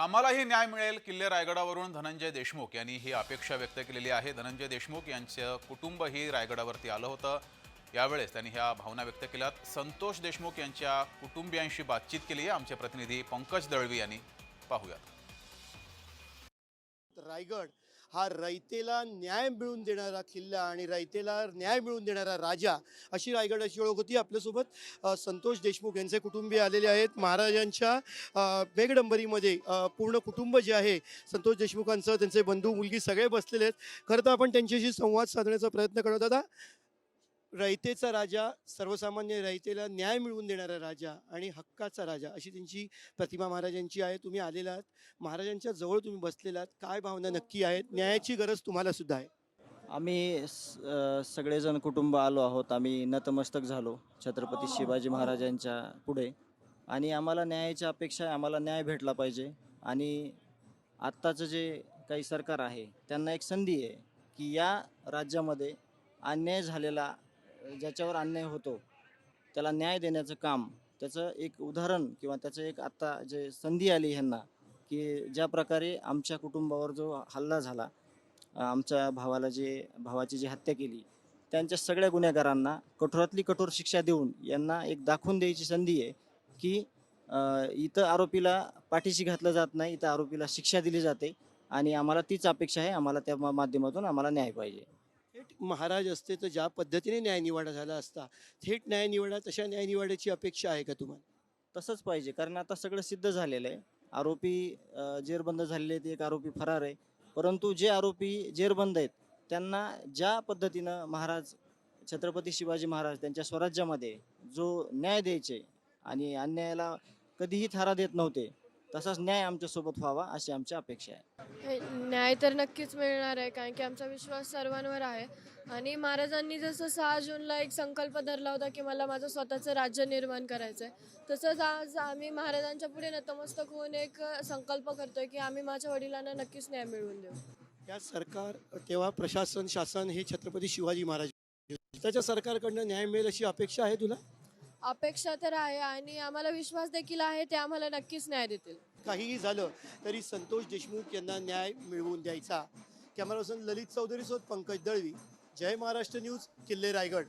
आम्हालाही न्याय मिळेल. किल्ले रायगडावरून धनंजय देशमुख यांनी ही अपेक्षा व्यक्त केलेली आहे. धनंजय देशमुख यांचं कुटुंबही रायगडावरती आलं होतं. यावेळेस त्यांनी ह्या भावना व्यक्त केल्यात. संतोष देशमुख यांच्या कुटुंबियांशी बातचीत केली आहे आमचे प्रतिनिधी पंकज दळवी यांनी. पाहूयात. रायगड हा रयतेला न्याय मिळवून देणारा किल्ला आणि रयतेला न्याय मिळवून देणारा राजा, अशी रायगडाची ओळख होती. आपल्यासोबत संतोष देशमुख यांचे कुटुंबीय आलेले आहेत. महाराजांच्या मेघडंबरीमध्ये पूर्ण कुटुंब जे आहे संतोष देशमुखांचं, त्यांचे बंधू, मुलगी सगळे बसलेले आहेत. खरं तर आपण त्यांच्याशी संवाद साधण्याचा प्रयत्न करत होता. रयतेचा राजा, सर्वसामान्य रयतेला न्याय मिळवून देणारा राजा आणि हक्काचा राजा, अशी त्यांची प्रतिमा महाराजांची आहे. तुम्ही आलेला आहात, महाराजांच्या जवळ तुम्ही बसलेला आहात. काय भावना नक्की आहेत? न्यायाची गरज तुम्हाला सुद्धा आहे. आम्ही सगळेजण कुटुंब आलो आहोत. आम्ही नतमस्तक झालो छत्रपती शिवाजी महाराजांच्या पुढे आणि आम्हाला न्यायाची अपेक्षा आहे. आम्हाला न्याय भेटला पाहिजे आणि आत्ताचं जे काही सरकार आहे त्यांना एक संधी आहे की या राज्यामध्ये अन्याय झालेला, ज्याच्यावर अन्याय होतो त्याला न्याय देण्याचं काम, त्याचं एक उदाहरण किंवा त्याचं एक आत्ता जे संधी आली ह्यांना की ज्या प्रकारे आमच्या कुटुंबावर जो हल्ला झाला, आमच्या भावाची जी हत्या केली, त्यांच्या सगळ्या गुन्हेगारांना कठोरातली कठोर शिक्षा देऊन यांना एक दाखवून द्यायची संधी आहे की इथं आरोपीला पाठीशी घातलं जात नाही, इथं आरोपीला शिक्षा दिली जाते आणि आम्हाला तीच अपेक्षा आहे. आम्हाला त्या माध्यमातून आम्हाला न्याय पाहिजे. थेट महाराज असते तर ज्या पद्धतीने न्यायनिवाडा झाला असता, थेट न्यायनिवाडा, तशा न्यायनिवाड्याची अपेक्षा आहे का तुम्हाला? तसंच पाहिजे, कारण आता सगळं सिद्ध झालेलं आहे. आरोपी जेरबंद झालेले आहेत, एक आरोपी फरार आहे. परंतु जे आरोपी जेरबंद आहेत त्यांना ज्या पद्धतीनं महाराज छत्रपती शिवाजी महाराज त्यांच्या स्वराज्यामध्ये जो न्याय द्यायचे आणि अन्यायाला कधीही थारा देत नव्हते, तसाच न्याय आमच्यासोबत व्हावा अशी आमची अपेक्षा आहे. न्याय तर नक्कीच मिळणार आहे, कारण की आमचा विश्वास सर्वांवर आहे. आणि महाराजांनी जसं 6 जूनला एक संकल्प धरला होता की मला माझं स्वतःचं राज्य निर्माण करायचं आहे, तसंच आज आम्ही महाराजांच्या पुढे नतमस्तक होऊन एक संकल्प करतोय की आम्ही माझ्या वडिलांना नक्कीच न्याय मिळवून देऊ. या सरकार, तेव्हा प्रशासन, शासन हे छत्रपती शिवाजी महाराज, त्याच्या सरकारकडनं न्याय मिळेल अशी अपेक्षा आहे तुला? अपेक्षा तर आहे आणि आम्हाला विश्वास देखील आहे, ते आम्हाला नक्कीच न्याय देतील. काहीही झालं तरी संतोष देशमुख यांना न्याय मिळवून द्यायचा. कॅमेरा पर्सन ललित चौधरी सोबत पंकज दळवी, जय महाराष्ट्र न्यूज, किल्ले रायगड.